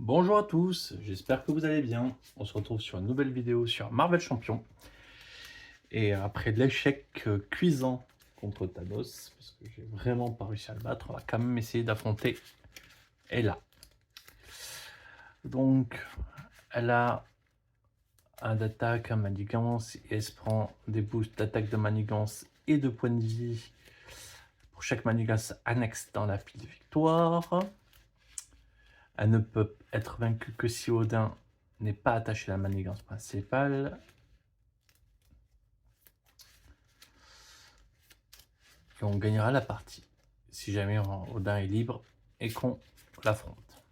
Bonjour à tous, j'espère que vous allez bien. On se retrouve sur une nouvelle vidéo sur Marvel Champion. Et après l'échec cuisant contre Thanos, parce que j'ai vraiment pas réussi à le battre, on va quand même essayer d'affronter Ella. Donc, elle a un d'attaque, un manigance, et elle se prend des boosts d'attaque de manigance et de points de vie pour chaque manigance annexe dans la file de victoire. Elle ne peut être vaincue que si Odin n'est pas attaché à la manigance principale. Et on gagnera la partie si jamais Odin est libre et qu'on l'affronte.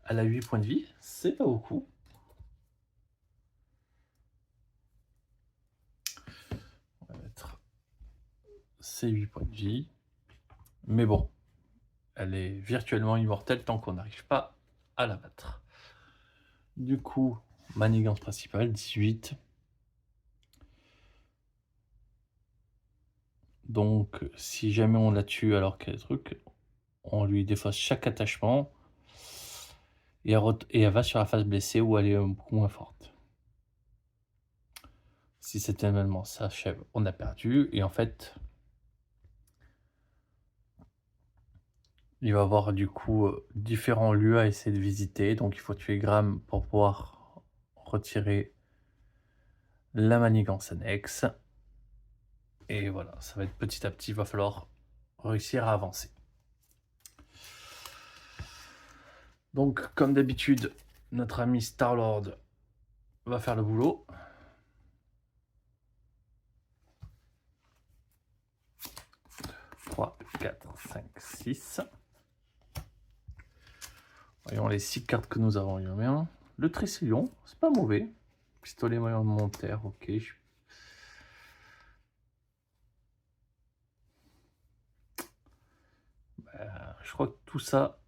Elle a 8 points de vie, c'est pas beaucoup. On va mettre ses 8 points de vie. Mais bon, elle est virtuellement immortelle tant qu'on n'arrive pas à la battre. Du coup, manigance principale, 18. Donc, si jamais on la tue alors qu'elle est truc, on lui défausse chaque attachement et elle va sur la phase blessée où elle est beaucoup moins forte. Si cet événement s'achève, on a perdu. Et en fait, il va y avoir du coup différents lieux à essayer de visiter. Donc il faut tuer Gram pour pouvoir retirer la manigance annexe. Et voilà, ça va être petit à petit, il va falloir réussir à avancer. Donc comme d'habitude, notre ami Star-Lord va faire le boulot. « 3, 4, 5, 6. Voyons les 6 cartes que nous avons. Le Tricélion, c'est pas mauvais. Pistolet moyen de montaire, ok. Je crois que tout ça,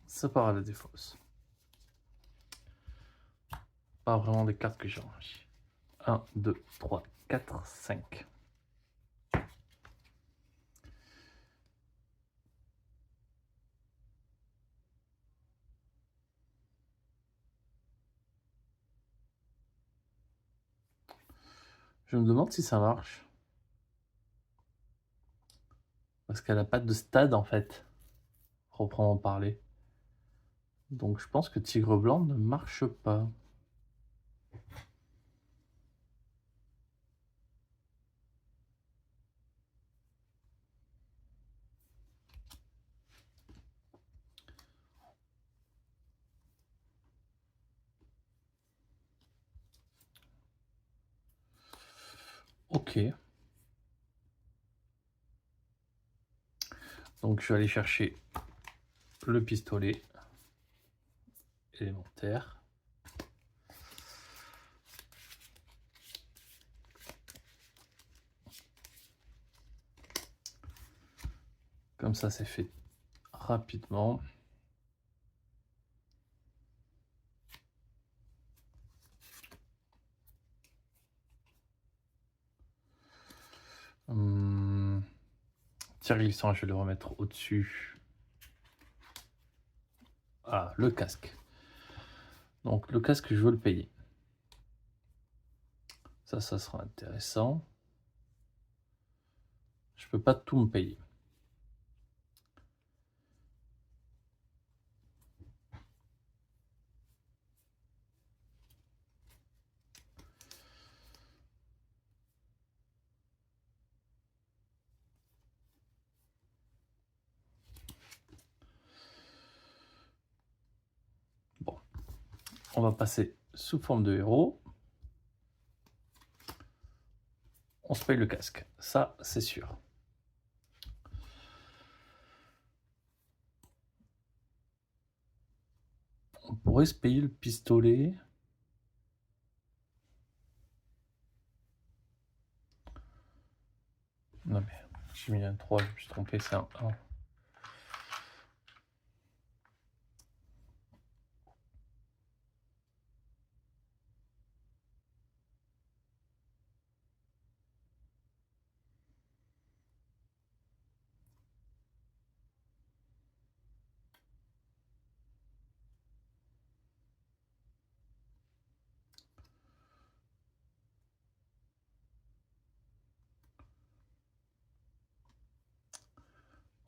ça part à la défausse. Pas vraiment des cartes que j'ai envie. 1, 2, 3, 4, 5. Je me demande si ça marche. Parce qu'elle n'a pas de stade en fait, proprement parler. Donc je pense que Tigre Blanc ne marche pas. Ok. Donc je vais aller chercher le pistolet élémentaire. Comme ça c'est fait rapidement. Tir glissant, je vais le remettre au-dessus. Ah, le casque. Donc le casque, je veux le payer. Ça sera intéressant. Je peux pas tout me payer. Bon, on va passer sous forme de héros. On se paye le casque, ça c'est sûr. On pourrait se payer le pistolet. Non mais j'ai mis un 3, je me suis trompé, c'est un 1.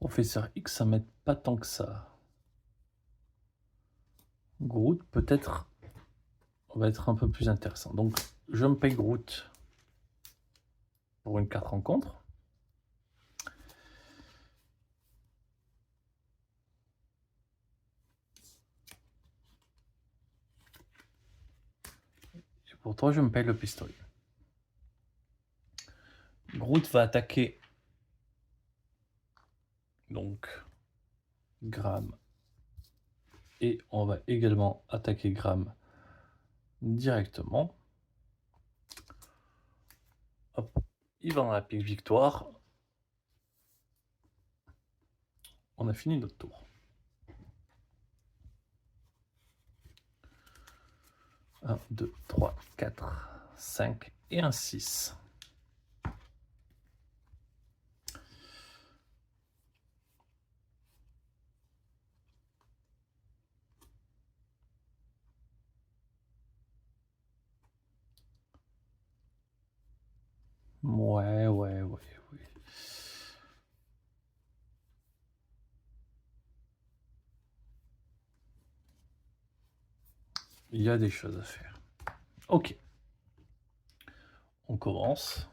Professeur X, ça m'aide pas tant que ça. Groot, peut-être, va être un peu plus intéressant. Donc, je me paye Groot pour une carte rencontre. Et pour toi, je me paye le pistolet. Groot va attaquer donc Graham. Et on va également attaquer Graham directement. Hop, il va dans la pique victoire. On a fini notre tour. 1, 2, 3, 4, 5 et un 6. Ouais. Il y a des choses à faire. Ok. On commence.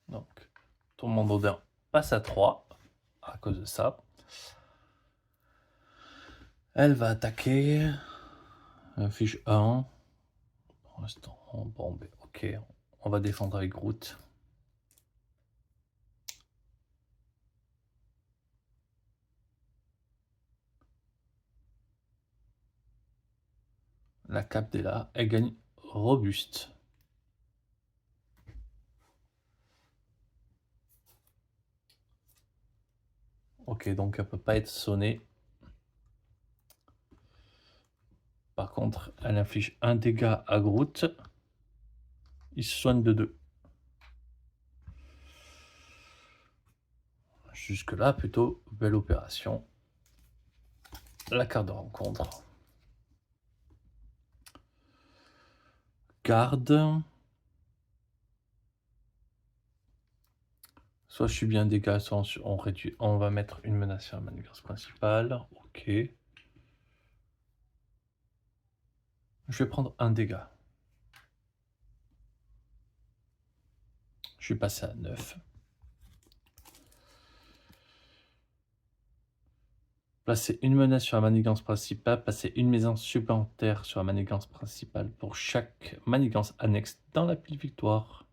Donc, ton mandodin passe à 3 à cause de ça. Elle va attaquer. Fiche 1. Pour l'instant, bon, ben, ok. On va défendre avec Groot. La cape est là. Elle gagne robuste. Ok, donc elle peut pas être sonnée. Par contre, elle inflige un dégât à Groot. Il se soigne de 2. Jusque-là, plutôt belle opération. La carte de rencontre. Garde. Soit je suis bien dégâts, soit on réduit. On va mettre une menace sur la manigance principale. Ok. Je vais prendre un dégât. Je suis passé à 9. Placer une menace sur la manigance principale. Passer une maison supplémentaire sur la manigance principale pour chaque manigance annexe dans la pile victoire.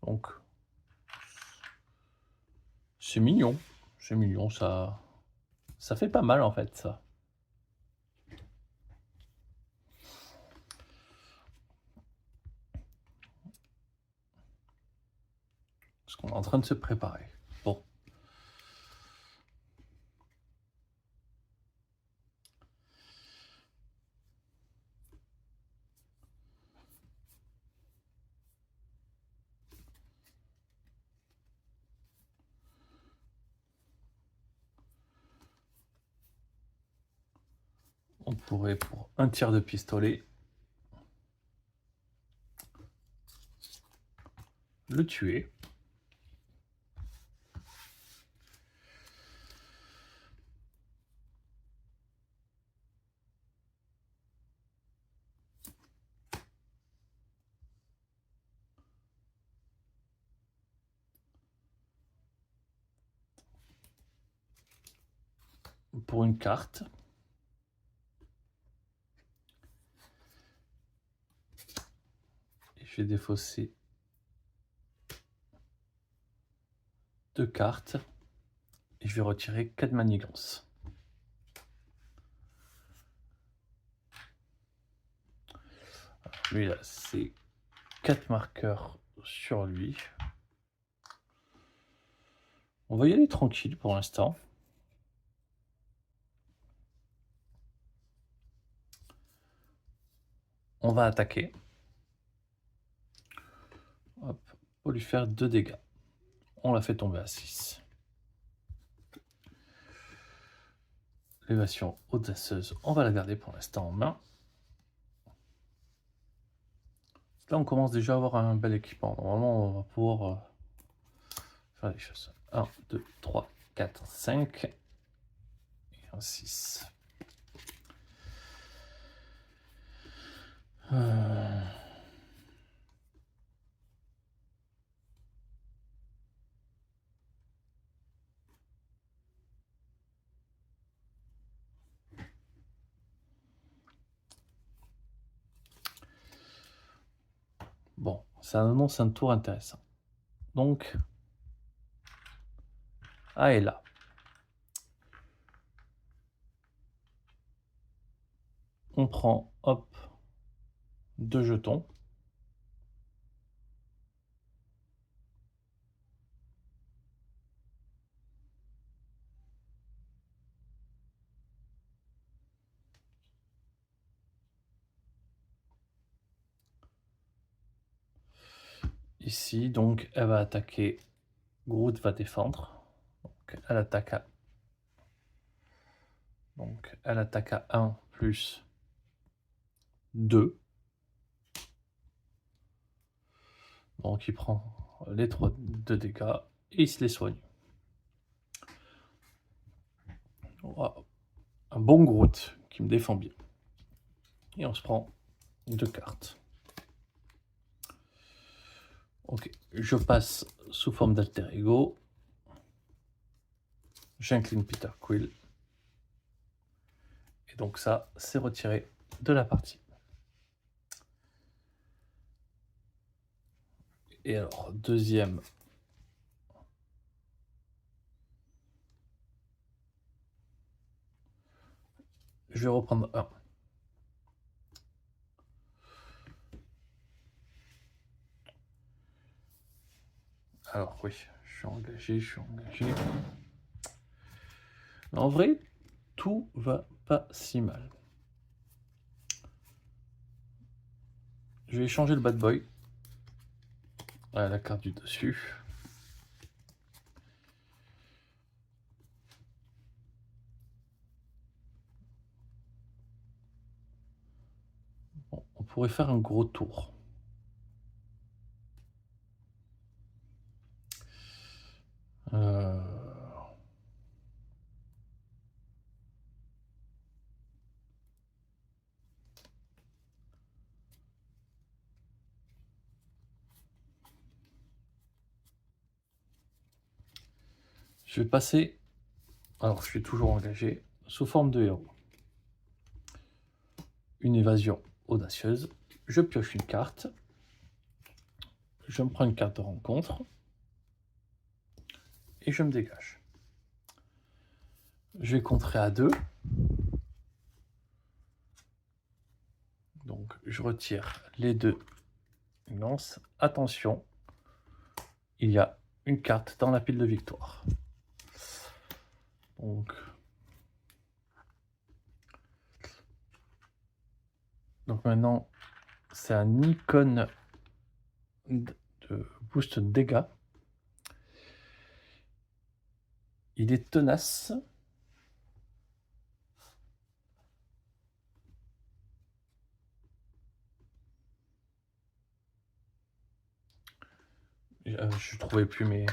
Donc, c'est mignon. C'est mignon, ça fait pas mal en fait, ça. Parce qu'on est en train de se préparer. Bon. On pourrait, pour un tir de pistolet, le tuer. Pour une carte. Et je vais défausser 2 cartes. Et je vais retirer 4 manigances. Lui, là, c'est 4 marqueurs sur lui. On va y aller tranquille pour l'instant. On va attaquer. Hop, pour lui faire 2 dégâts. On l'a fait tomber à 6. L'évasion audacieuse, on va la garder pour l'instant en main. Là, on commence déjà à avoir un bel équipement. Normalement, on va pouvoir faire des choses. 1, 2, 3, 4, 5 et un 6. Bon, ça annonce un tour intéressant. Donc, A est là. On prend, hop, 2 jetons. Ici, donc, elle va attaquer. Groot va défendre. Donc, elle attaque à... Donc, elle attaque à 1 plus 2. Donc, il prend les 3 de dégâts et il se les soigne. Wow. Un bon Groot qui me défend bien. Et on se prend 2 cartes. Ok, je passe sous forme d'alter ego. J'incline Peter Quill. Et donc ça, c'est retiré de la partie. Et alors, deuxième. Je vais reprendre 1. Alors oui, je suis engagé. En vrai, tout va pas si mal. Je vais changer le bad boy. Voilà la carte du dessus. Bon, on pourrait faire un gros tour. Je vais passer, alors je suis toujours engagé, sous forme de héros. Une évasion audacieuse. Je pioche une carte. Je me prends une carte de rencontre. Et je me dégage. Je vais contrer à 2. Donc je retire les 2 lances. Attention, il y a une carte dans la pile de victoire. Donc maintenant, c'est un icône de boost de dégâts. Il est tenace. Je ne trouvais plus mes...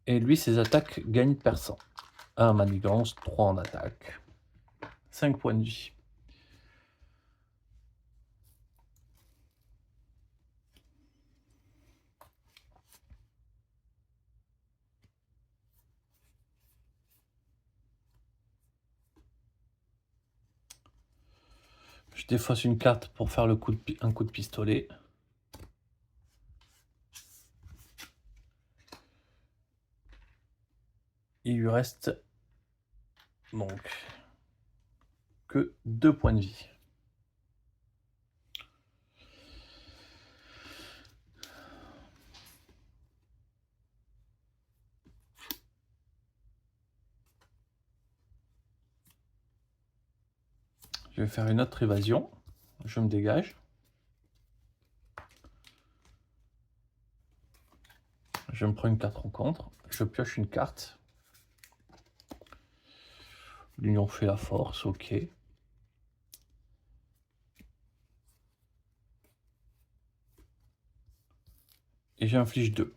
Et lui, ses attaques gagnent perçant. 1 en manigance, 3 en attaque. 5 points de vie. Je défausse une carte pour faire un coup de pistolet. Il lui reste donc que 2 points de vie. Je vais faire une autre évasion. Je me dégage. Je me prends une carte rencontre. Je pioche une carte. L'union fait la force, ok. et j'inflige 2.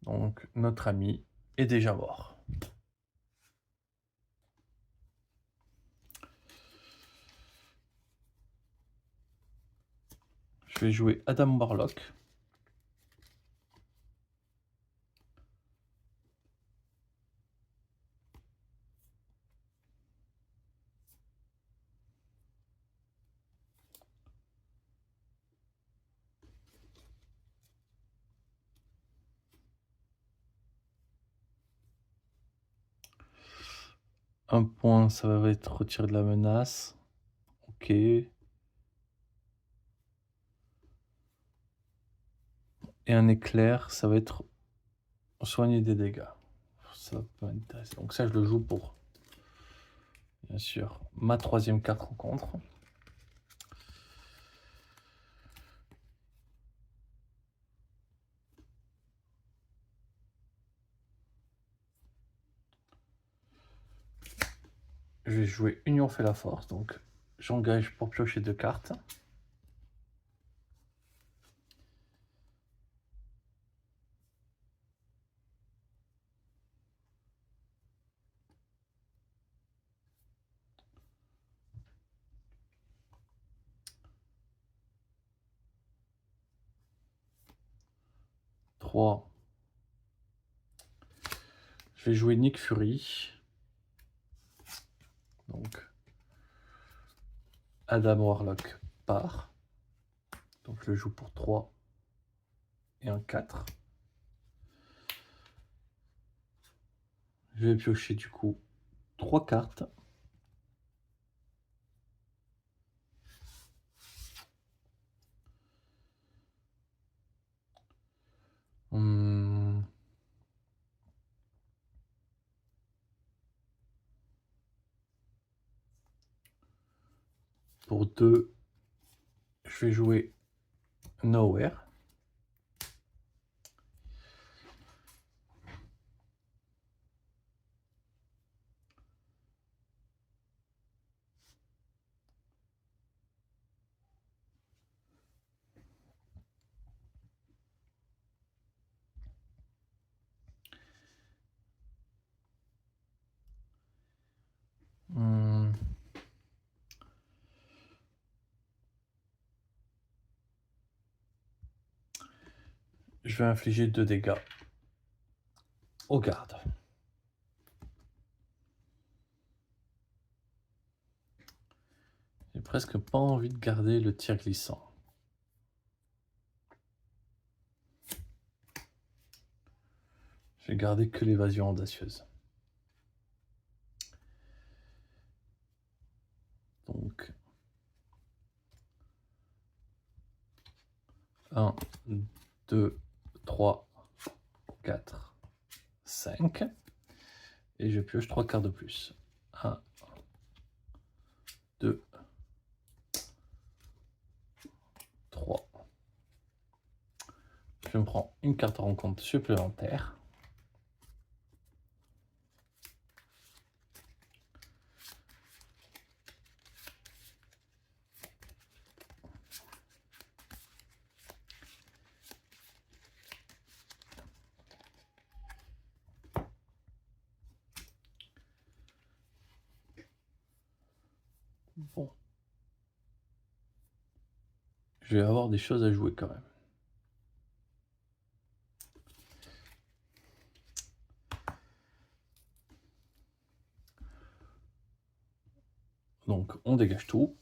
Donc notre ami est déjà mort. Je vais jouer Adam Warlock. Un point, ça va être retirer de la menace. Ok. Et un éclair, ça va être soigner des dégâts. Ça peut m'intéresser. Donc ça, je le joue pour, bien sûr, ma 3e carte rencontre. Je vais jouer Union fait la force, donc j'engage pour piocher 2 cartes. Je vais jouer Nick Fury. Donc Adam Warlock part. Donc je le joue pour 3 et un 4. Je vais piocher du coup 3 cartes. Pour 2, je vais jouer Nowhere. Je vais infliger 2 dégâts aux gardes. J'ai presque pas envie de garder le tir glissant. Je vais garder que l'évasion audacieuse. Donc 1, 2, 3, 4, 5. Et je pioche 3 cartes de plus. 1, 2, 3. Je me prends une carte en compte supplémentaire. Bon. Je vais avoir des choses à jouer quand même. Donc on dégage tout.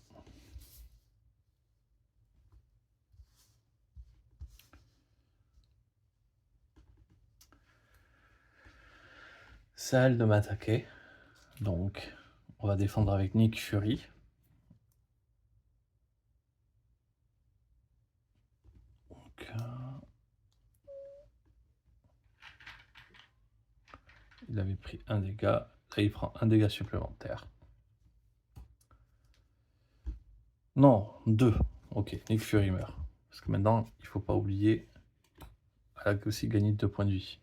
C'est à elle de m'attaquer. Donc on va défendre avec Nick Fury. Donc, il avait pris un dégât. Là il prend un dégât supplémentaire. Non, 2. Ok, Nick Fury meurt. Parce que maintenant, il faut pas oublier, elle a aussi gagné 2 points de vie.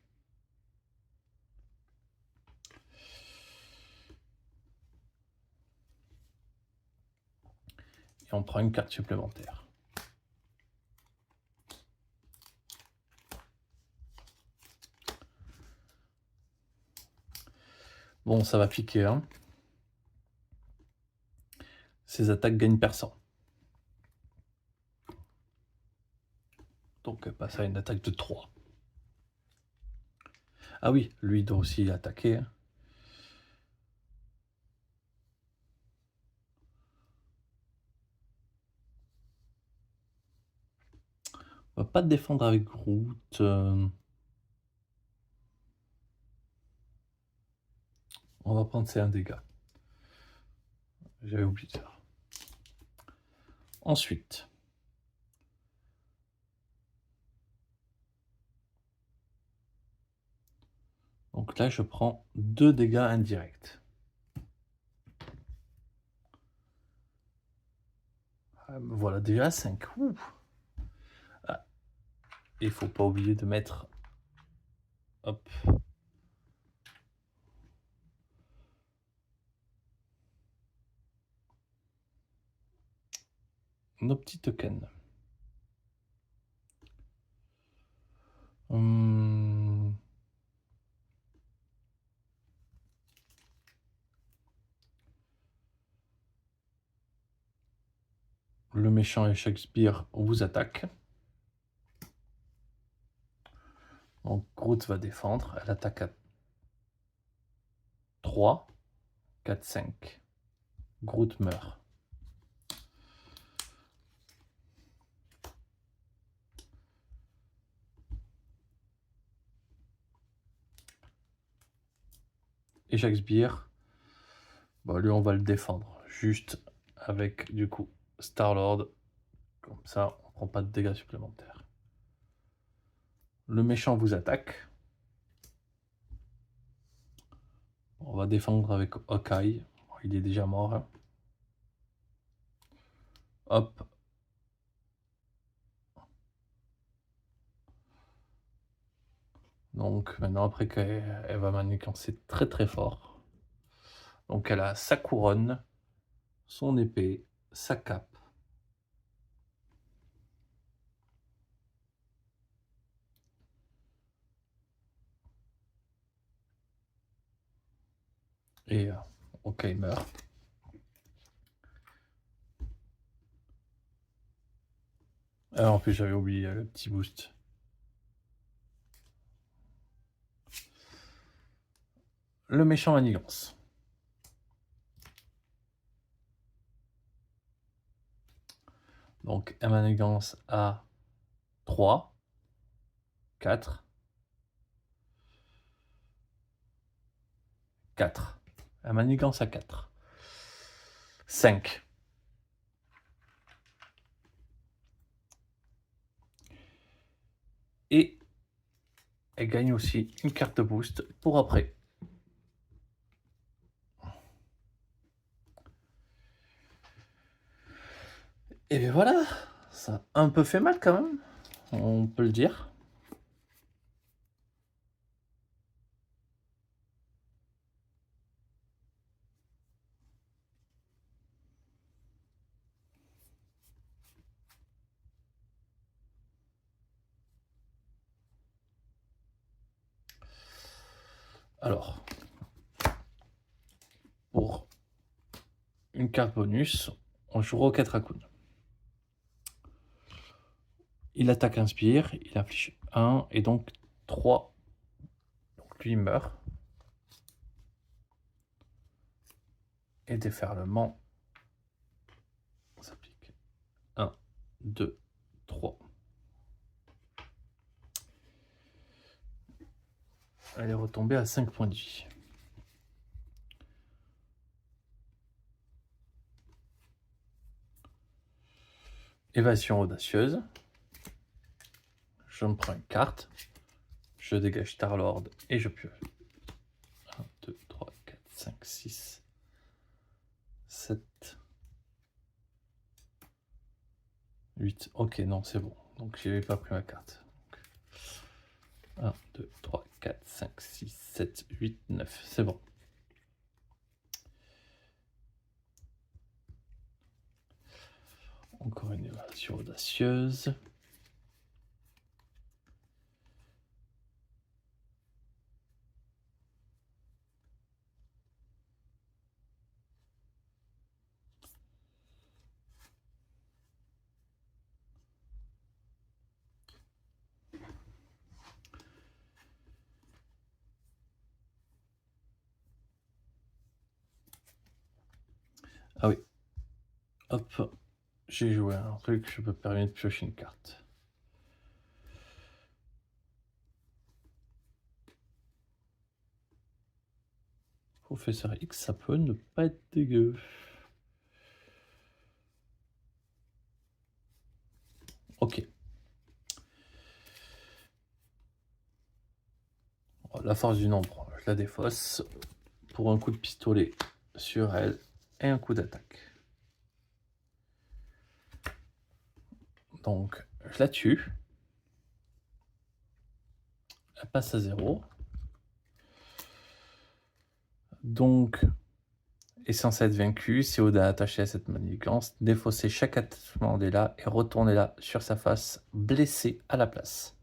Et on prend une carte supplémentaire. Bon, ça va piquer, hein. Ces attaques gagnent perçant. Donc, passe à une attaque de 3. Ah oui, lui doit aussi attaquer, hein. On va pas défendre avec Groot. On va prendre ces 1 dégât. J'avais oublié ça. Ensuite. Donc là, je prends 2 dégâts indirects. Voilà déjà 5. Ah. Il faut pas oublier de mettre... Hop. Nos petits tokens. Le méchant et Shakespeare vous attaquent. Donc Groot va défendre. Elle attaque à 3, 4, 5. Groot meurt. Et Shakespeare, bah, lui on va le défendre. Juste avec du coup Star-Lord. Comme ça, on prend pas de dégâts supplémentaires. Le méchant vous attaque. On va défendre avec Hawkeye. Il est déjà mort, hein. Hop. Donc maintenant, après qu'elle va manigancer très très fort. Donc elle a sa couronne, son épée, sa cape. Et ok, il meurt. Ah, en plus, j'avais oublié le petit boost. Le méchant manigance. Donc, un manigance à 3, 4, 4. Un manigance à 4. 5. Et elle gagne aussi une carte de boost pour après. Et bien voilà, ça a un peu fait mal quand même, on peut le dire. Alors, pour une carte bonus, on joue Rocket Raccoon. Il attaque Inspire, il inflige 1 et donc 3. Donc lui il meurt. Et déferlement, ça pique. 1, 2, 3. Elle est retombée à 5 points de vie. Évasion audacieuse. Je me prends une carte. Je dégage Star-Lord et je pioche. 1, 2, 3, 4, 5, 6, 7, 8. Ok, non, c'est bon. Donc, je n'avais pas pris ma carte. 1, 2, 3, 4, 5, 6, 7, 8, 9. C'est bon. Encore une évasion audacieuse. Ah oui, hop, j'ai joué à un truc, je me permets de piocher une carte. Professeur X, ça peut ne pas être dégueu. Ok. La force du nombre, je la défausse pour un coup de pistolet sur elle et un coup d'attaque. Donc, je la tue. Elle passe à 0. Donc, est censé être vaincu si Oda est attaché à cette manigance, défausser chaque attachement d'Ella et retourner là sur sa face, blessé à la place.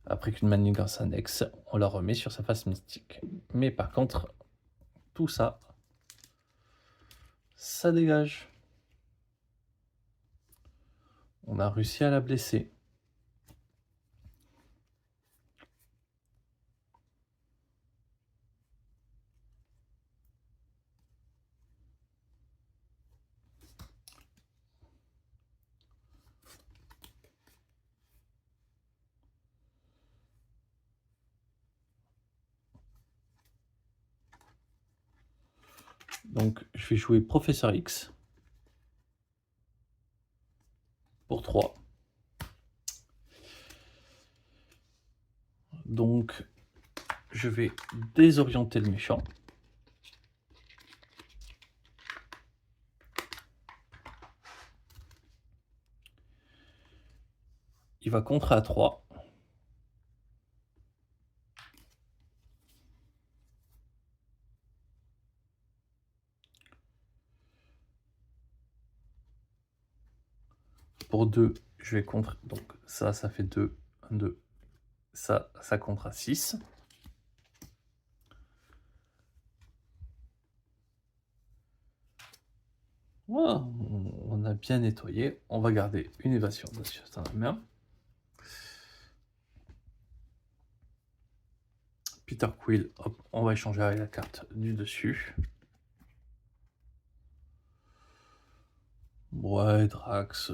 Après qu'une manigance annexe, on la remet sur sa face mystique. Mais par contre, tout ça, ça dégage. On a réussi à la blesser. Donc, je vais jouer Professeur X pour 3. Donc, je vais désorienter le méchant. Il va contrer à 3. Pour 2, je vais contre. Donc, ça fait 2. 1, 2. Ça contre à 6. Voilà, on a bien nettoyé. On va garder une évasion dans la main. Peter Quill, hop, on va échanger avec la carte du dessus. Ouais, Drax.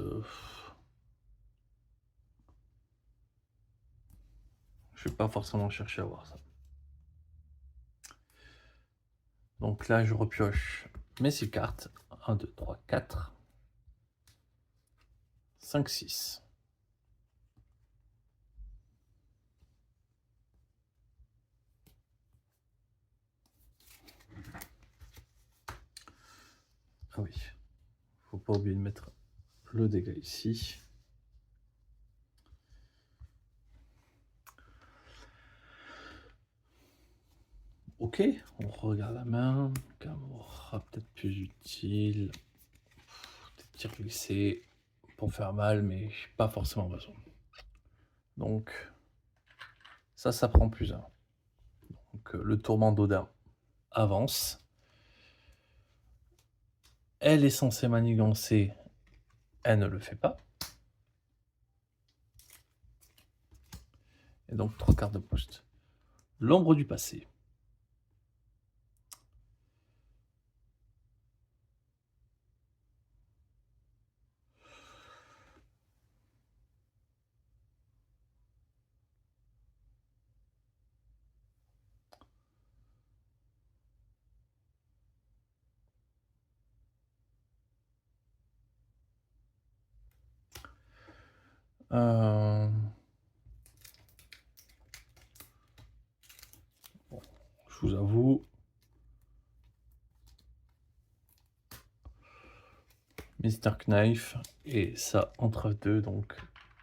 Je vais pas forcément chercher à voir ça. Donc là, je repioche mes 6 cartes. 1, 2, 3, 4. 5, 6. Ah oui. Faut pas oublier de mettre le dégât ici. Ok, on regarde la main. Camorra, peut-être plus utile. Peut-être tir glissé pour faire mal, mais pas forcément besoin. Donc, ça prend plus 1. Donc, le tourment d'Odin avance. Elle est censée manigancer. Elle ne le fait pas. Et donc, 3 cartes de boost. L'ombre du passé. Bon, je vous avoue, Mr. Knife, et ça entre 2, donc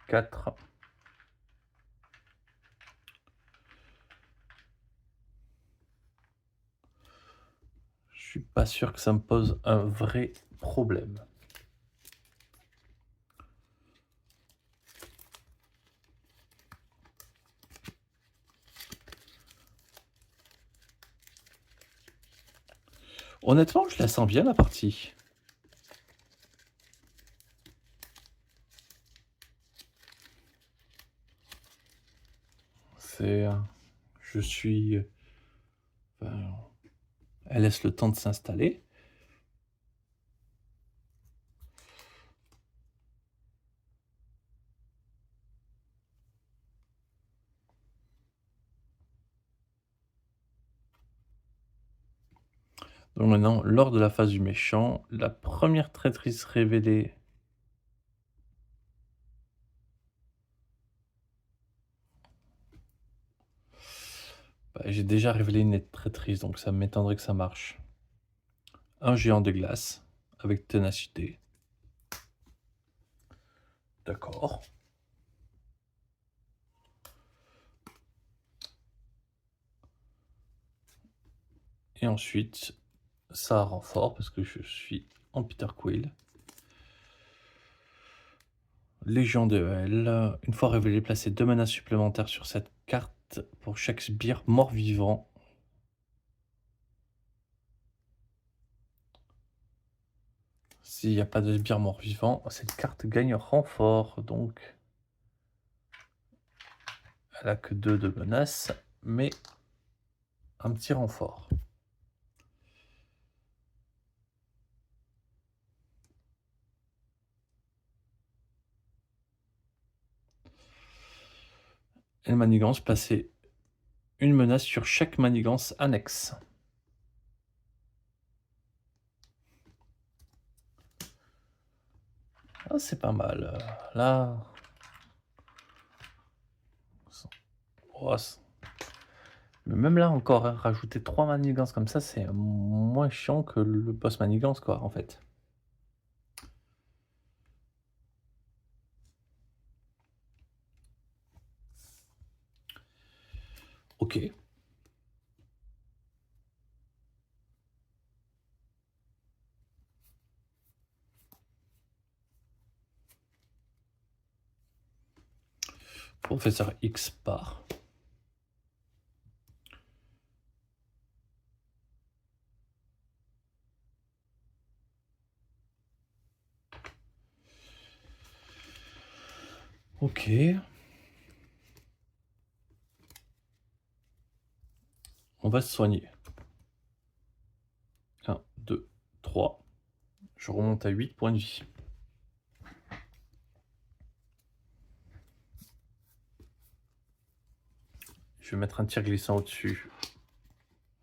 4. Je suis pas sûr que ça me pose un vrai problème. Honnêtement, je la sens bien la partie. C'est, je suis Enfin, elle laisse le temps de s'installer. Donc maintenant, lors de la phase du méchant, la première traîtrise révélée. Bah, j'ai déjà révélé une traîtrise, donc ça m'étonnerait que ça marche. Un géant de glace, avec ténacité. D'accord. Et ensuite, ça renfort, parce que je suis en Peter Quill. Légion de Hell. Une fois révélé, placez 2 manas supplémentaires sur cette carte pour chaque sbire mort-vivant. S'il n'y a pas de sbire mort-vivant, cette carte gagne renfort. Donc, elle a que 2 de menaces, mais un petit renfort. Et le manigance, placez une menace sur chaque manigance annexe. Ah, c'est pas mal. Là. Oh, mais même là encore, hein, rajouter 3 manigances comme ça, c'est moins chiant que le boss manigance, quoi, en fait. Ok. Professeur X part. Ok. On va se soigner. 1, 2, 3. Je remonte à 8 points de vie. Je vais mettre un tir glissant au-dessus.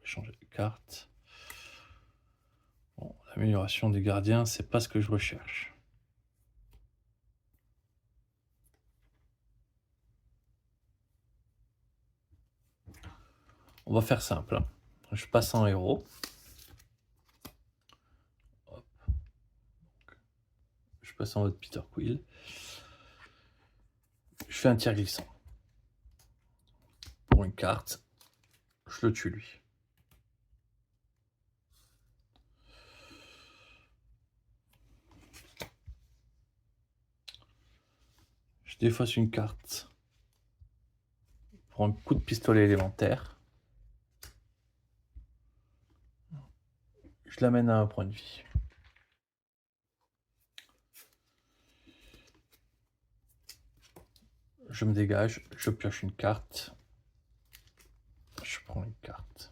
Changer de carte. Bon, l'amélioration des gardiens, c'est pas ce que je recherche. On va faire simple. Je passe en héros. Hop. Je passe en mode Peter Quill. Je fais un tir glissant. Pour une carte, je le tue lui. Je défausse une carte pour un coup de pistolet élémentaire. Je l'amène à un point de vie. Je me dégage, je pioche une carte. Je prends une carte.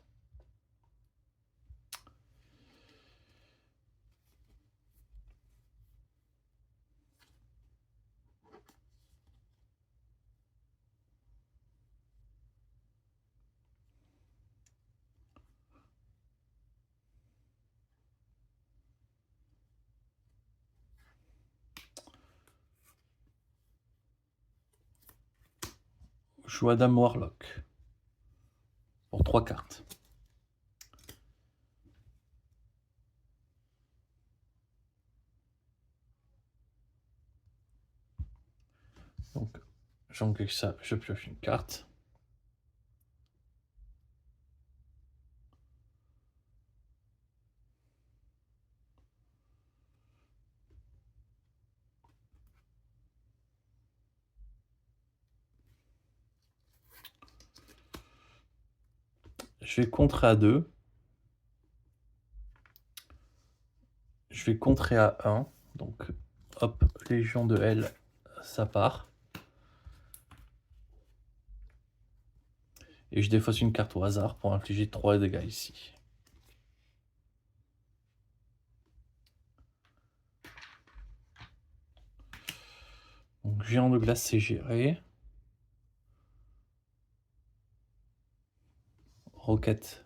Je joue Adam Warlock pour 3 cartes. Donc, j'engage ça, je pioche une carte. Je vais contrer à 2. Je vais contrer à 1. Donc, hop, Légion de Hell, ça part. Et je défausse une carte au hasard pour infliger 3 dégâts ici. Donc géant de glace, c'est géré. Roquette.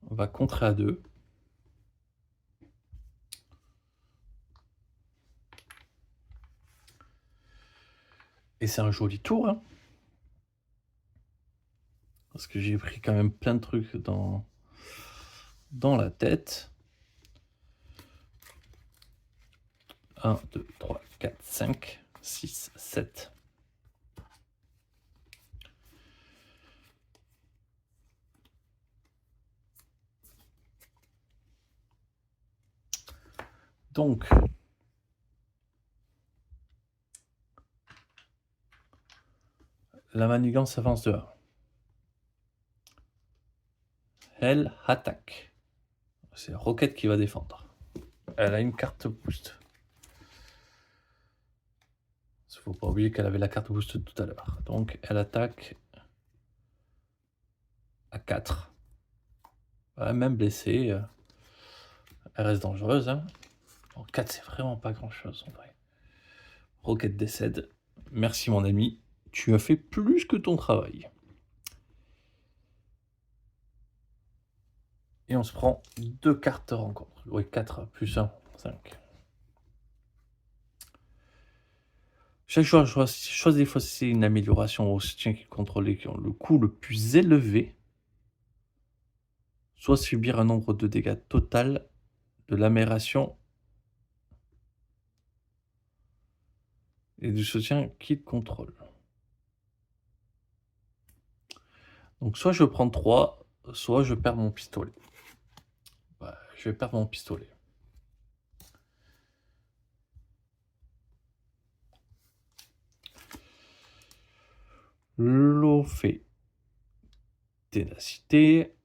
On va contrer à 2. Et c'est un joli tour, hein. Parce que j'ai pris quand même plein de trucs dans la tête. 1, 2, 3, 4, 5, 6, 7. Donc, la manigance avance de 1. Elle attaque. C'est Roquette qui va défendre. Elle a une carte boost. Il ne faut pas oublier qu'elle avait la carte boost tout à l'heure. Donc, elle attaque à 4. Ouais, même blessée, elle reste dangereuse. Hein. En 4, c'est vraiment pas grand-chose en vrai. Roquette décède. Merci mon ami. Tu as fait plus que ton travail. Et on se prend 2 cartes rencontre. Oui, 4 plus 1, 5. Chaque joueur choisit une amélioration au soutien qui contrôle qui ont le coût le plus élevé, soit subir un nombre de dégâts total de l'amélioration et du soutien qu'il contrôle. Donc soit je prends 3, soit je perds mon pistolet. Bah, je vais perdre mon pistolet. L'eau fait ténacité.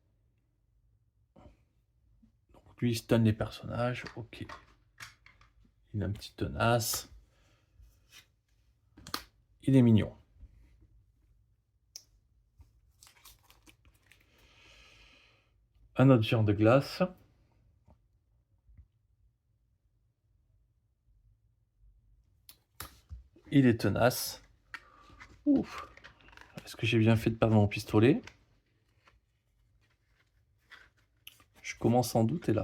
Donc lui, il stun les personnages. Ok. Il a un petit tenace. Il est mignon. Un autre géant de glace. Il est tenace. Ouf. Est-ce que j'ai bien fait de perdre mon pistolet? Je commence sans douter là.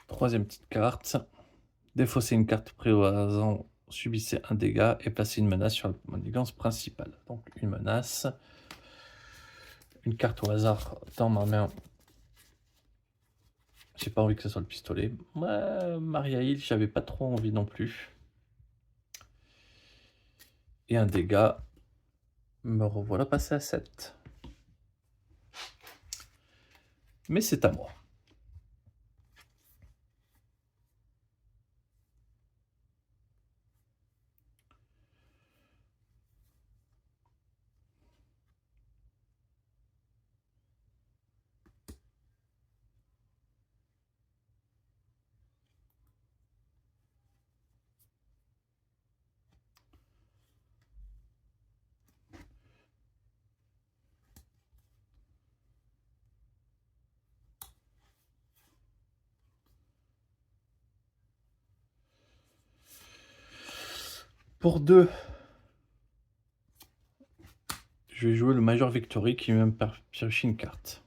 Troisième petite carte. Défausser une carte prise au hasard, subissez un dégât et placez une menace sur la manigance principale. Donc une menace. Une carte au hasard dans ma main. J'ai pas envie que ce soit le pistolet. Maria Hill, j'avais pas trop envie non plus. Et un dégât. Me revoilà passé à 7. Mais c'est à moi. Pour 2, je vais jouer le Major Victory qui va me piocher une carte.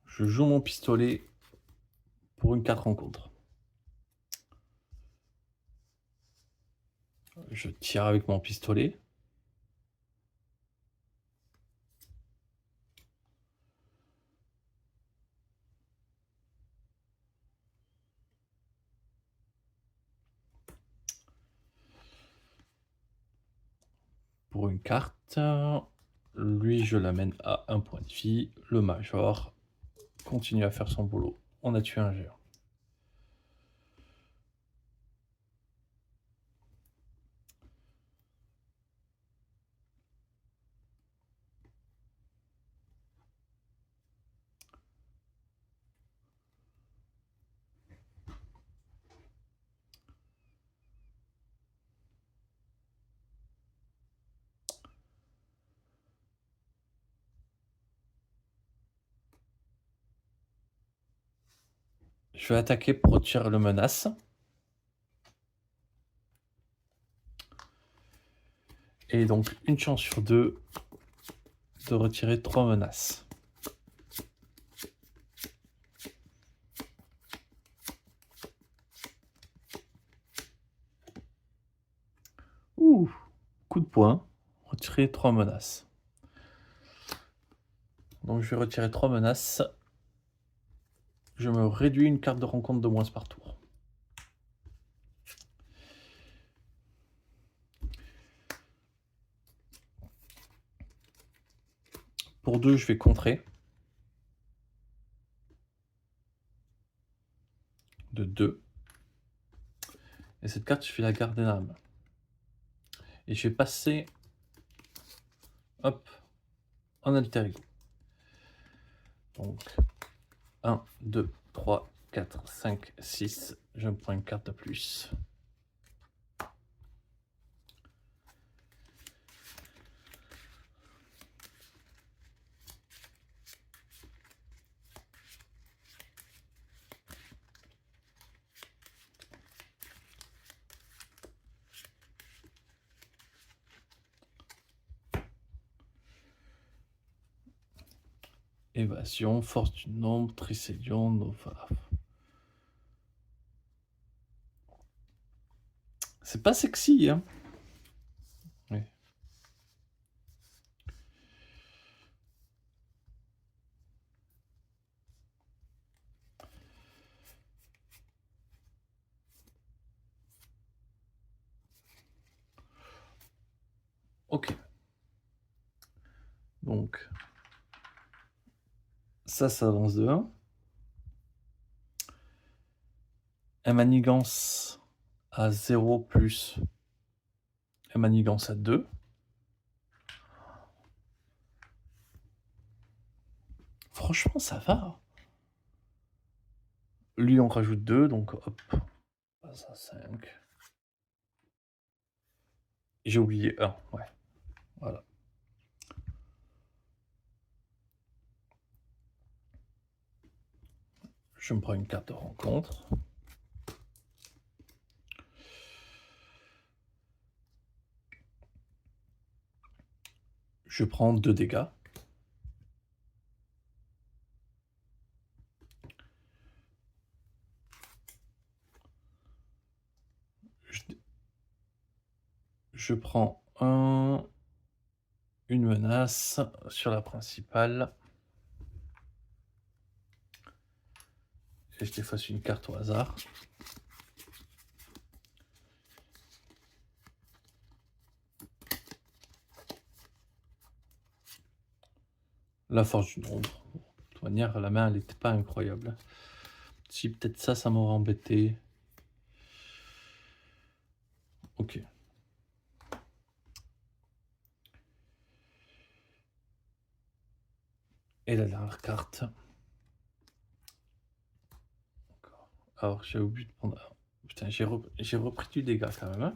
Je joue mon pistolet pour une carte rencontre. Je tire avec mon pistolet. pour une carte. Lui, je l'amène à 1 point de vie. Le Major continue à faire son boulot. On a tué un géant. Je vais attaquer pour retirer le menace. Et donc, une chance sur 2 de retirer 3 menaces. Ouh, coup de poing, retirer 3 menaces. Donc, je vais retirer 3 menaces. Je me réduis une carte de rencontre de moins par tour. Pour 2, je vais contrer. De 2. Et cette carte, je vais la garder dans la main. Et je vais passer, hop, en alter ego. Donc, 1, 2, 3, 4, 5, 6. Je me prends une carte de plus. Évasion, force du nombre, Tricélion, Nova. C'est pas sexy, hein. Oui. Ok. Donc, ça avance de 1. Un manigance à 0 plus un manigance à 2. Franchement, ça va. Lui, on rajoute 2, donc hop, passe à 5. J'ai oublié 1, ouais. Voilà. Je me prends une carte de rencontre. Je prends 2 dégâts. Je prends une menace sur la principale. Et je défasse une carte au hasard. La force du nombre. De toute manière, la main, elle n'était pas incroyable. Si, peut-être ça m'aurait embêté. Ok. Et la dernière carte. Alors, j'ai oublié de prendre... Putain, j'ai repris du dégât quand même. Hein.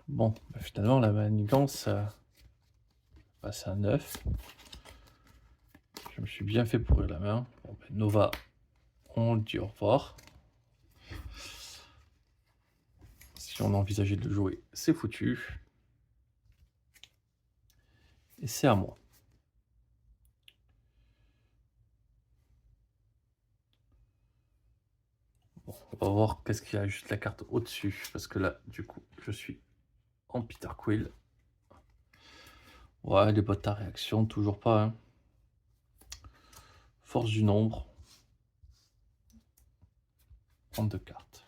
Bon, bah finalement, la manigance passe à 9. Je me suis bien fait pourrir la main. Bon, ben, Nova, on dit au revoir. Si on envisageait de le jouer, c'est foutu. Et c'est à moi. Bon, on va voir qu'est-ce qu'il y a juste la carte au-dessus. Parce que là, du coup, je suis en Peter Quill. Ouais, les bottes à réaction, toujours pas. Hein. Force du nombre. 32 cartes.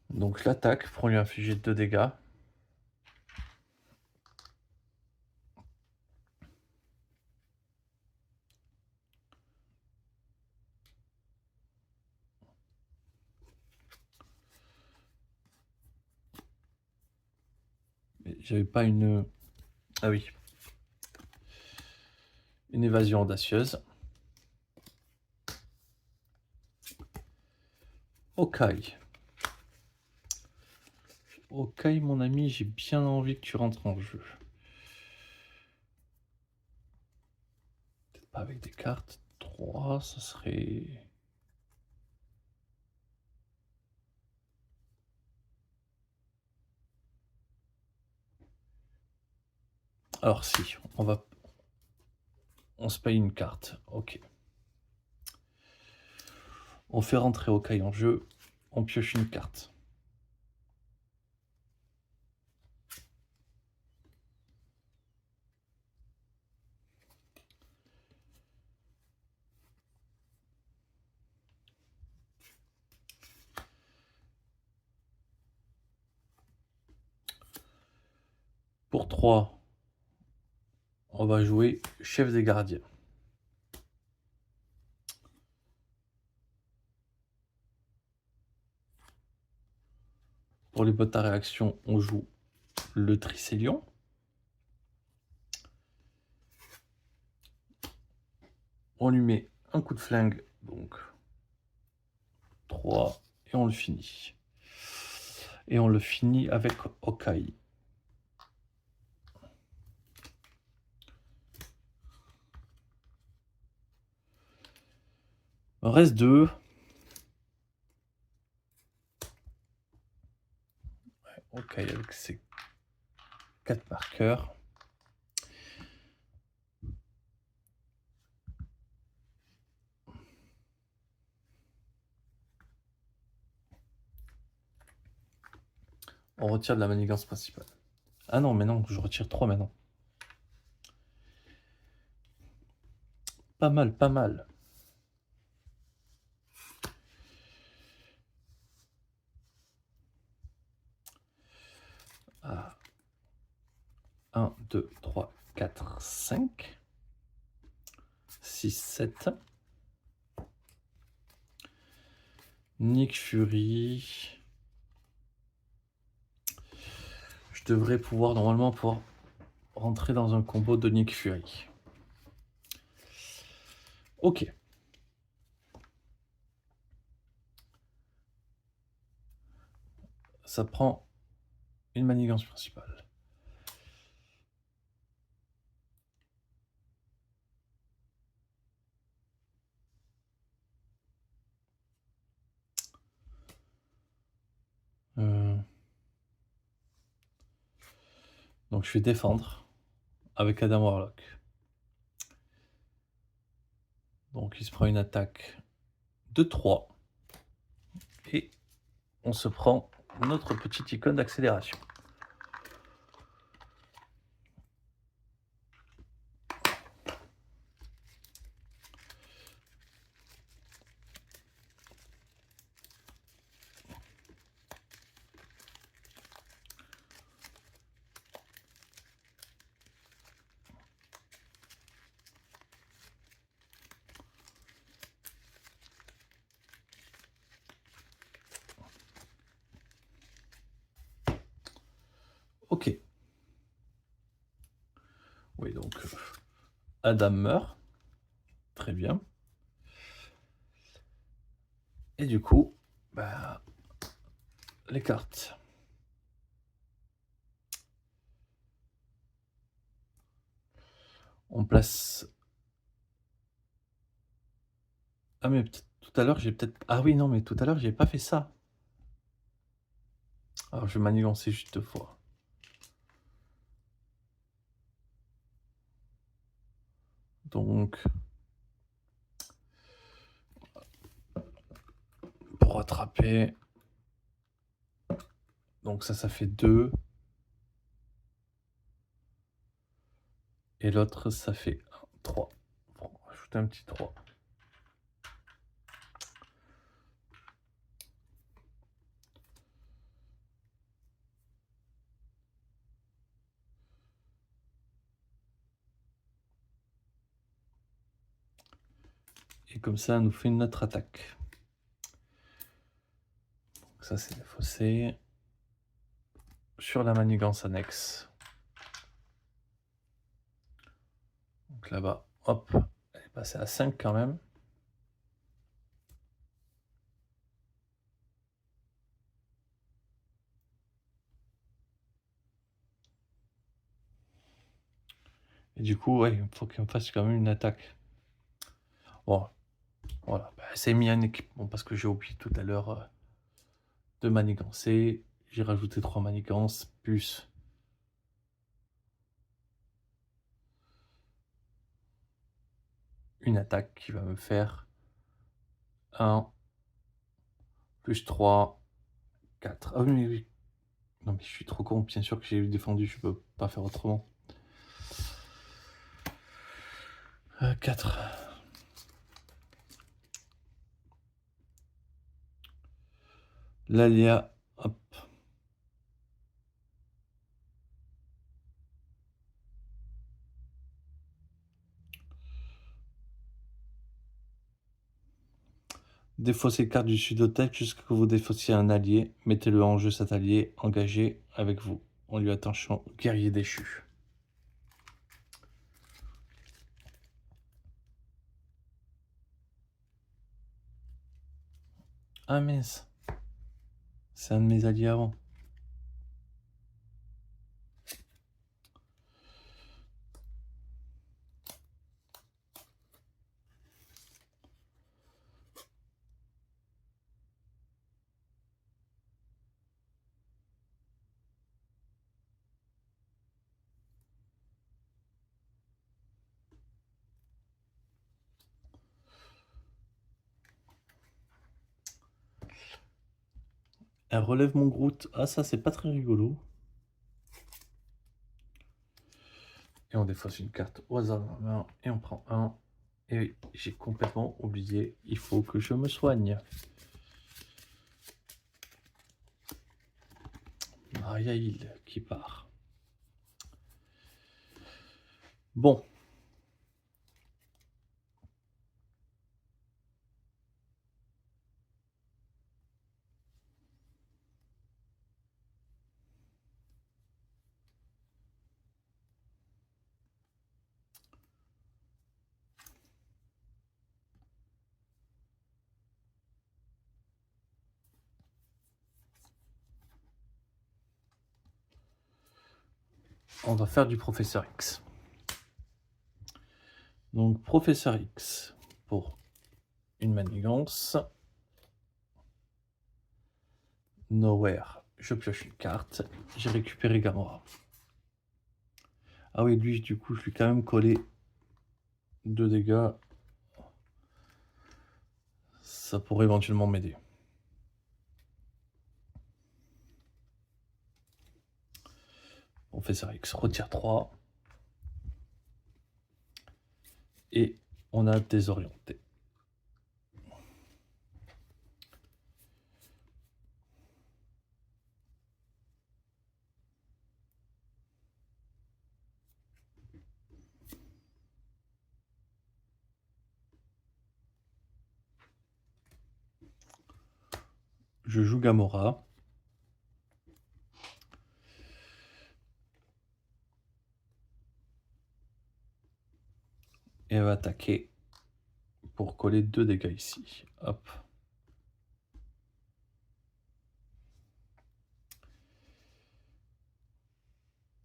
Donc je l'attaque pour lui infliger 2 dégâts. Mais j'avais pas une... Ah oui. Une évasion audacieuse. Ok. Ok, mon ami, j'ai bien envie que tu rentres en jeu. Peut-être pas avec des cartes. 3, ça serait... Alors si, on se paye une carte. Ok. On fait rentrer Okai en jeu. On pioche une carte. Pour 3, on va jouer chef des gardiens. Pour les bottes à réaction, on joue le Tricélion. On lui met un coup de flingue, donc 3, et on le finit. Et on le finit avec Okai. Il reste 2. Ok, avec ses 4 marqueurs. On retire de la manigance principale. Ah non, mais non, je retire 3 maintenant. Pas mal, pas mal. Ah. 1, 2, 3, 4, 5, 6, 7. Nick Fury. Je devrais pouvoir normalement rentrer dans un combo de Nick Fury. Ok. Ça prend une manigance principale. Donc je vais défendre avec Adam Warlock. Donc il se prend une attaque de 3. Et on se prend notre petite icône d'accélération. Ok. Oui, donc Adam meurt. Très bien. Et du coup, bah, les cartes. On place... Ah mais tout à l'heure, j'ai peut-être... Ah oui, non, mais tout à l'heure, j'ai pas fait ça. Alors, je vais manigancer juste 2 fois. Donc, pour rattraper... Donc ça fait 2. Et l'autre, ça fait 3. Bon, on va rajouter un petit 3. puis comme ça, elle nous fait une autre attaque. Donc ça, c'est défaussé. Sur la manigance annexe. Donc là-bas, hop, elle est passée à 5 quand même. Et du coup, ouais, il faut qu'il me fasse quand même une attaque. Bon, voilà, bah, c'est mis un équipement parce que j'ai oublié tout à l'heure de manigancer. J'ai rajouté 3 manigances, plus une attaque qui va me faire 1, plus 3, 4. Ah oui, oui. Non mais je suis trop con, bien sûr que j'ai défendu, je peux pas faire autrement. 4. L'aléa, hop. Défaussez carte du sud-hôtel jusqu'à ce que vous défaussiez un allié. Mettez-le en jeu cet allié, engagé avec vous. On lui attention, guerrier déchu. Ah mince. C'est un de mes alliés avant. Elle relève mon Groot. Ah ça c'est pas très rigolo. Et on défausse une carte au hasard dans la main. Et on prend un. Et oui, j'ai complètement oublié. Il faut que je me soigne. Mariaïl qui part. Bon. On va faire du Professeur X. Donc Professeur X pour une manigance. Nowhere, je pioche une carte. J'ai récupéré Gamora. Ah oui, lui, du coup, je lui ai quand même collé 2 dégâts. Ça pourrait éventuellement m'aider. Professeur X retire 3. Et on a désorienté. Je joue Gamora. Et elle va attaquer pour coller 2 dégâts ici. Hop.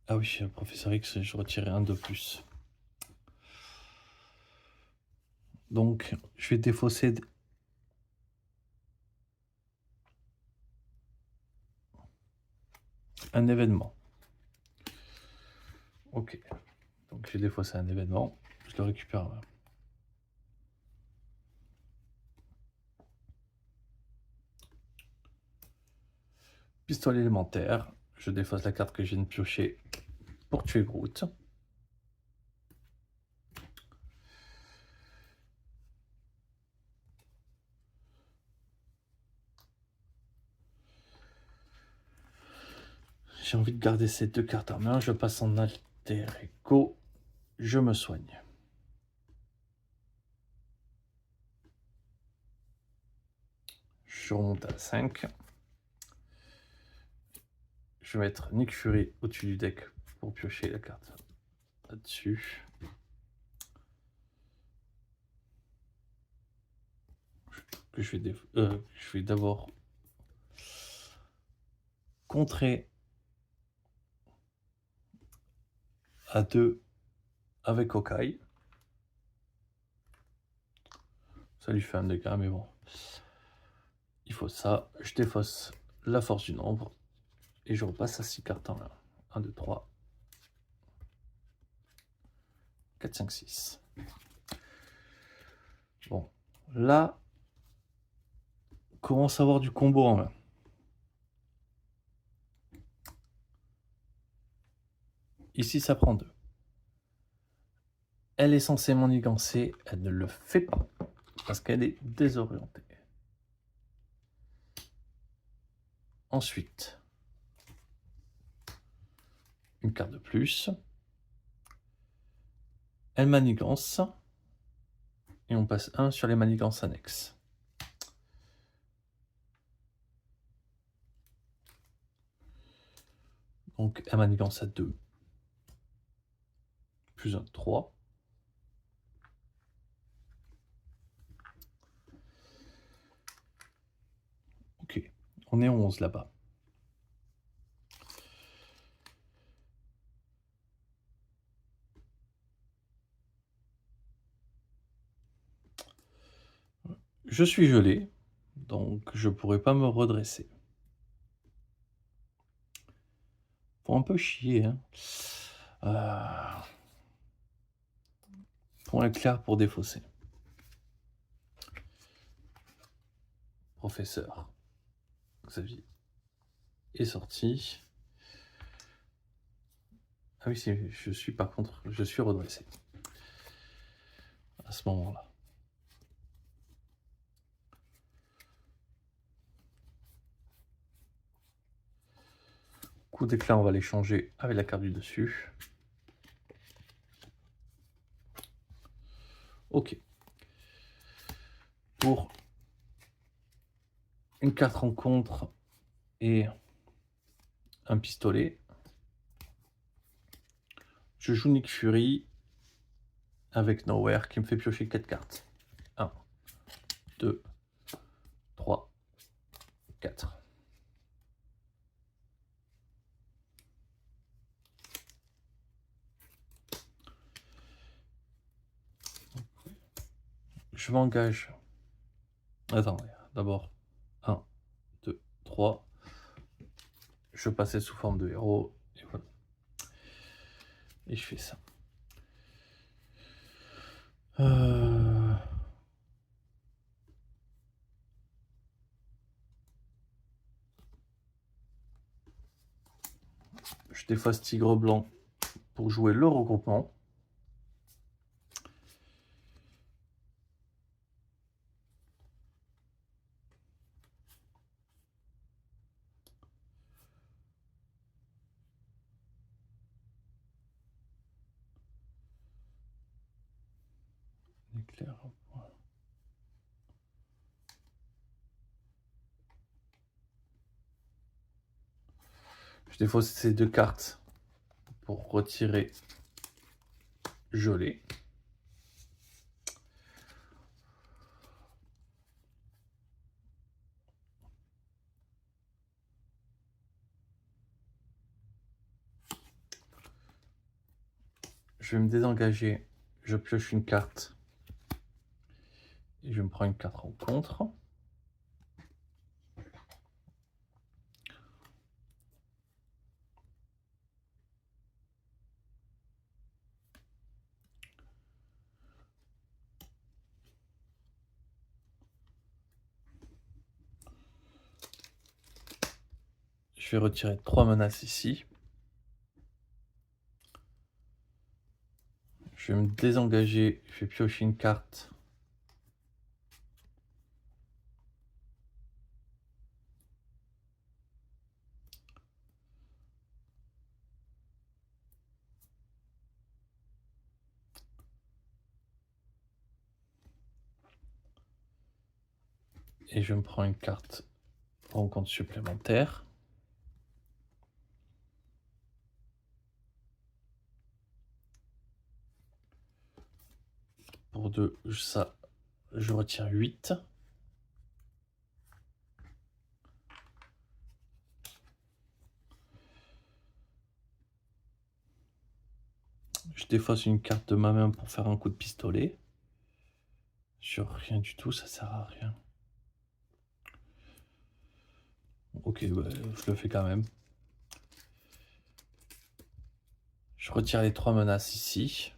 Ah oui, Professeur X, je retirais un de plus. Donc, je vais défausser un événement. Ok. Donc, j'ai défaussé un événement. Je le récupère. Pistolet élémentaire. Je défausse la carte que je viens de piocher pour tuer Groot. J'ai envie de garder ces 2 cartes en main. Je passe en alter ego. Je me soigne. Je remonte à 5. Je vais mettre Nick Fury au-dessus du deck pour piocher la carte là-dessus. Je vais d'abord contrer à 2 avec Okai. Ça lui fait un dégât, mais bon. Il faut ça. Je défausse la force du nombre. Et je repasse à 6 cartes en main. 1, 2, 3. 4, 5, 6. Bon. Là, on commence à avoir du combo en main. Ici, ça prend 2. Elle est censée manigancer. Elle ne le fait pas. Parce qu'elle est désorientée. Ensuite, une carte de plus. Elle manigance. Et on passe 1 sur les manigances annexes. Donc, elle manigance à 2. Plus 1, 3. Ok. On est 11 là-bas. Je suis gelé, donc je pourrais pas me redresser. Faut un peu chier, hein. Point éclair pour défausser. Professeur Xavier est sorti. Ah oui, je suis par contre, je suis redressé. À ce moment-là. Coup d'éclat, on va les changer avec la carte du dessus. Ok. Pour une carte rencontre et un pistolet, je joue Nick Fury avec Nowhere qui me fait piocher 4 cartes. 1, 2, 3, 4. Je m'engage. Attends, d'abord 1, 2, 3. Je passais sous forme de héros. Et voilà. Et je fais ça. Je déface Tigre Blanc pour jouer le regroupement. Éclair. Je défausse ces 2 cartes pour retirer gelé. Je vais me désengager, je pioche une carte et je me prends une carte rencontre. Je vais retirer 3 menaces ici. Je vais me désengager, je vais piocher une carte. Et je me prends une carte rencontre supplémentaire. Pour 2, ça, je retire 8. Je défausse une carte de ma main pour faire un coup de pistolet. Sur rien du tout, ça sert à rien. Ok, bah, je le fais quand même. Je retire les 3 menaces ici.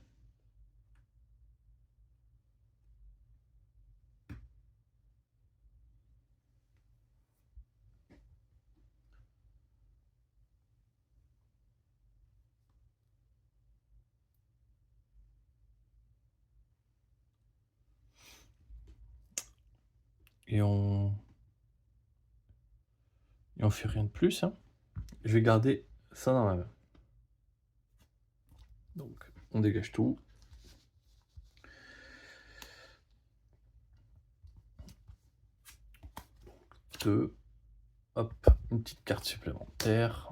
Et on fait rien de plus, hein. Je vais garder ça dans ma main. Donc, on dégage tout. 2. Hop, une petite carte supplémentaire.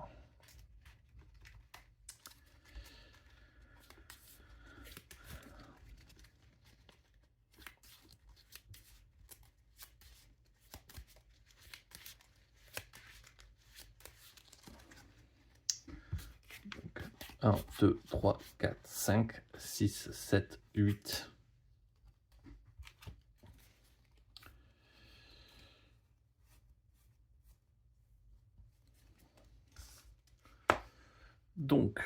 Donc, 1, 2, 3, 4, 5, 6, 7, 8. Donc,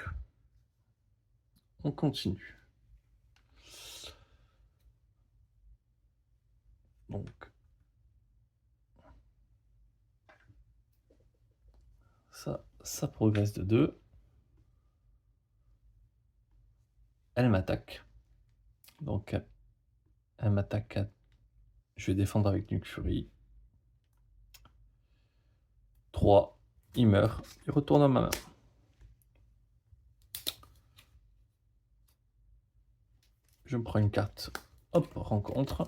on continue. Donc, ça progresse de 2. Elle m'attaque. Donc, elle m'attaque. Je vais défendre avec Nuke Fury. 3. Il meurt. Il retourne à ma main. Je me prends une carte. Hop, rencontre.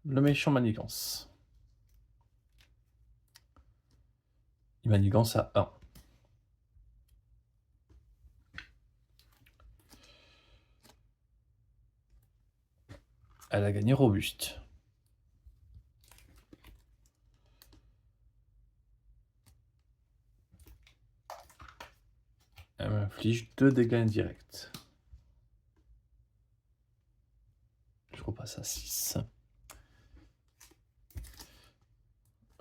Le méchant manigance. Il manigance à 1. Elle a gagné robuste. Elle m'inflige 2 dégâts indirects. Je repasse à 6.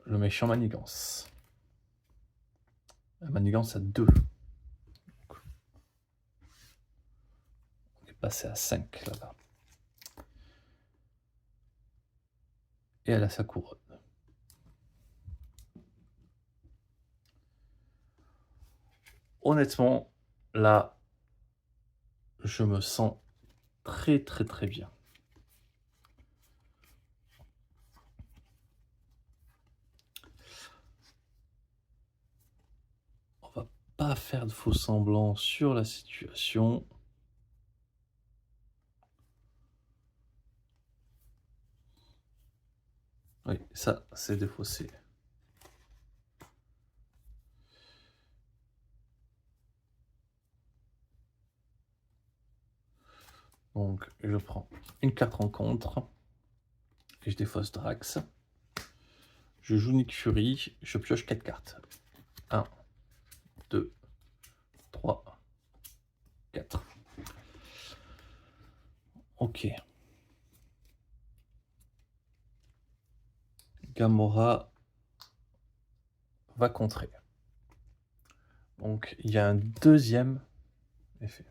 Le méchant manigance. La manigance à 2. On est passé à 5 là-bas. Et elle a sa couronne. Honnêtement, là, je me sens très très très bien. On va pas faire de faux semblants sur la situation. Oui, ça, c'est défaussé. Donc, je prends une carte rencontre. Et je défausse Drax. Je joue Nick Fury. Je pioche 4 cartes. 1, 2, 3, 4. Ok. Gamora va contrer. Donc, il y a un deuxième effet.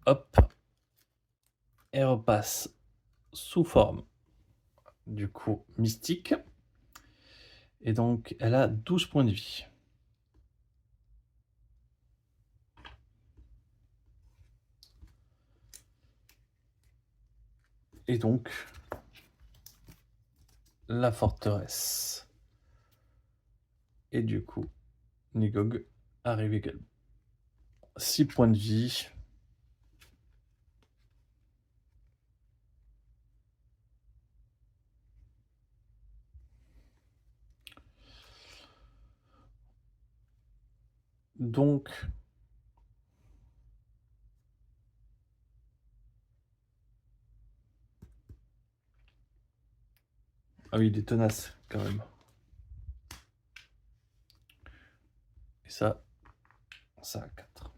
Hop. Elle repasse sous forme, du coup, mystique. Et donc, elle a 12 points de vie. Et donc, la forteresse. Et du coup, Nigog arrive également. 6 points de vie. Donc ah oui, il est tenace quand même. Et ça a 4.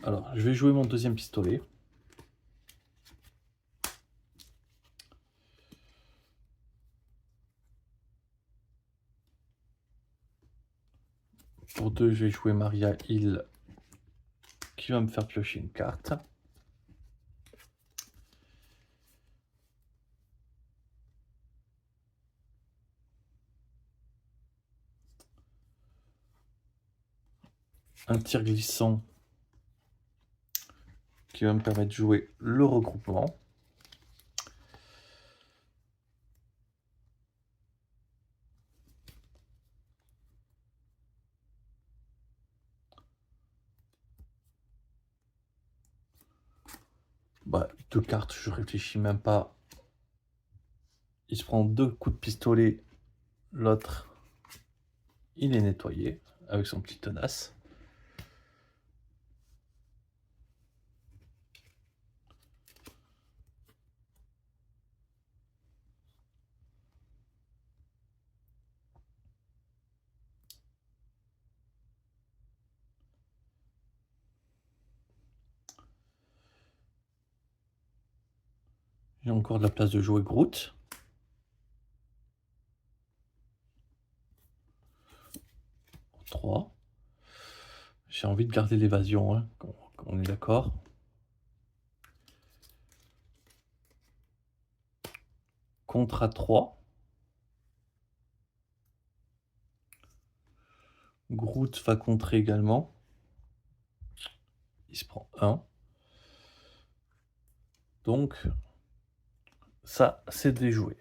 Alors, je vais jouer mon deuxième pistolet. Pour 2, je vais jouer Maria Hill qui va me faire piocher une carte. Un tir glissant qui va me permettre de jouer le regroupement. Bah, 2 cartes, je réfléchis même pas. Il se prend 2 coups de pistolet. L'autre, il est nettoyé avec son petit tenace. J'ai encore de la place de jouer Groot. Pour 3. J'ai envie de garder l'évasion, hein, on est d'accord. Contre à 3. Groot va contrer également. Il se prend 1. Donc, ça, c'est déjoué.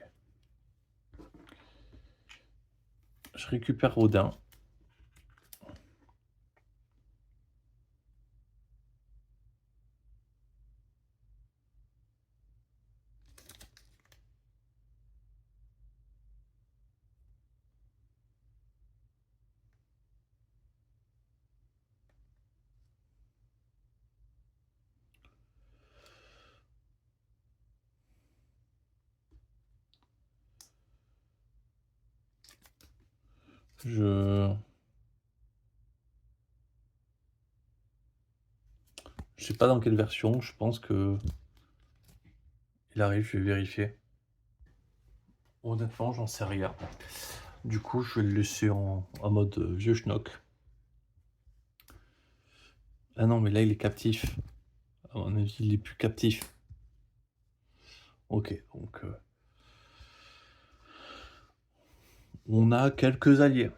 Je récupère Odin. Je sais pas dans quelle version, je pense que il arrive, je vais vérifier. Honnêtement, j'en sais rien. Du coup, je vais le laisser en mode vieux schnock. Ah non, mais là, il est captif. À mon avis, il est plus captif. Ok, donc on a quelques alliés.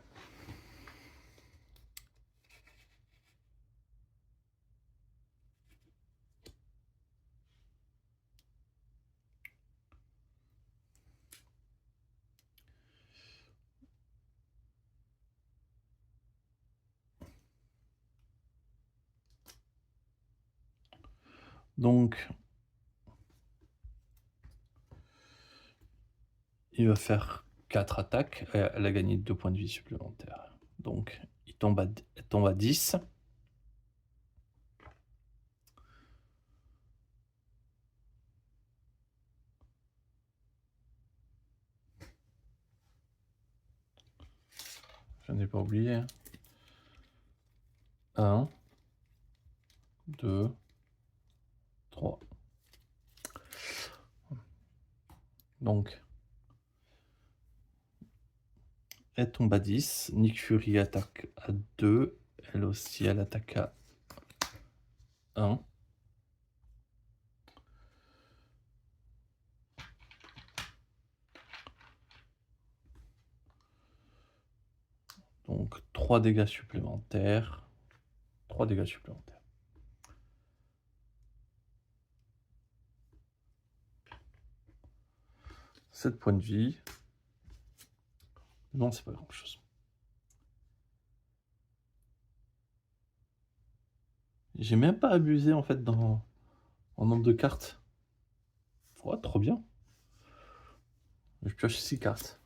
Donc, il va faire 4 attaques. Elle a gagné 2 points de vie supplémentaires. Donc, elle tombe à 10. Je n'ai pas oublié. 1, 2, 3. Donc, elle tombe à 10. Nick Fury attaque à 2. Elle aussi, elle attaque à 1. Donc 3 dégâts supplémentaires. 3 dégâts supplémentaires. 7 points de vie. Non, c'est pas grand-chose. J'ai même pas abusé, en fait, en nombre de cartes. Ouais, trop bien. Je pioche 6 cartes.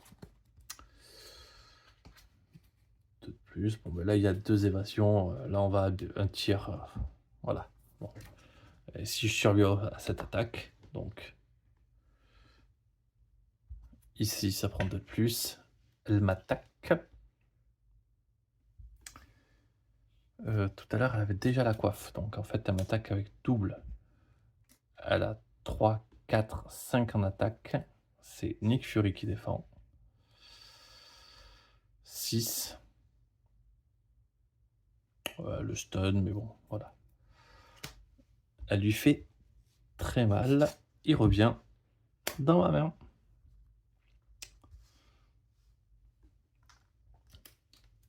2 de plus. Bon, ben là, il y a 2 évasions. Là, on va à un tiers. Voilà. Bon. Et si je survive à cette attaque, donc ici, ça prend 2 de plus. Elle m'attaque. Tout à l'heure, elle avait déjà la coiffe. Donc, en fait, elle m'attaque avec double. Elle a 3, 4, 5 en attaque. C'est Nick Fury qui défend. 6. Le stun, mais bon, voilà. Elle lui fait très mal. Il revient dans ma main.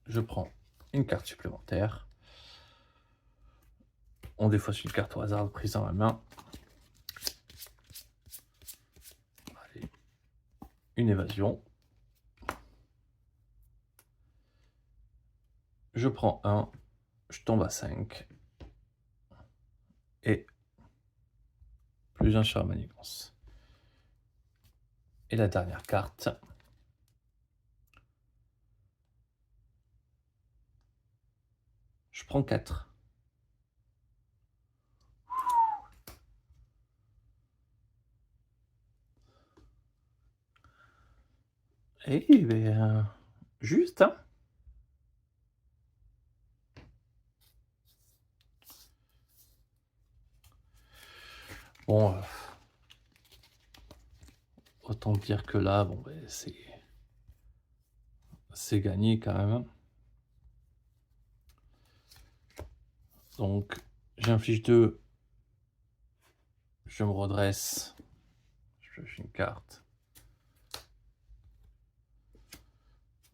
Je prends une carte supplémentaire. On défausse une carte au hasard prise dans ma main. Allez. Une évasion. Je prends 1. Je tombe à 5. Et plus 1 sur la manigance. Et la dernière carte. Je prends 4. Eh ben, juste, hein. Bon, autant dire que là, bon, ben, c'est gagné quand même. Donc, j'inflige 2. Je me redresse. Je pioche une carte.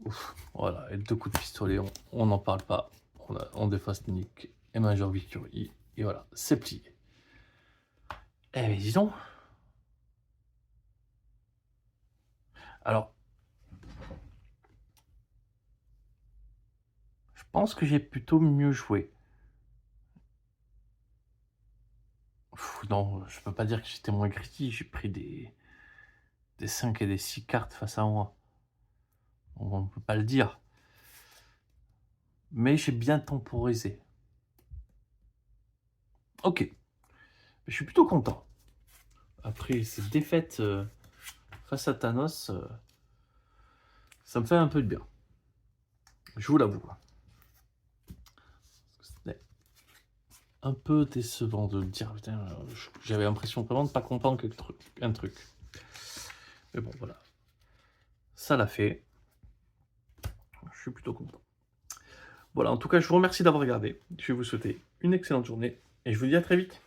Ouf, voilà, et 2 coups de pistolet, on n'en parle pas. On déface Nick et Major Victory. Et voilà, c'est plié. Eh mais dis donc. Alors, je pense que j'ai plutôt mieux joué. Non, je peux pas dire que j'étais moins greedy. J'ai pris des 5 et des 6 cartes face à moi. On ne peut pas le dire. Mais j'ai bien temporisé. Ok. Je suis plutôt content. Après cette défaite face à Thanos, ça me fait un peu de bien. Je vous l'avoue. C'était un peu décevant de dire, putain, j'avais l'impression vraiment de pas comprendre un truc. Mais bon, voilà. Ça l'a fait. Je suis plutôt content. Voilà, en tout cas, je vous remercie d'avoir regardé. Je vais vous souhaiter une excellente journée et je vous dis à très vite.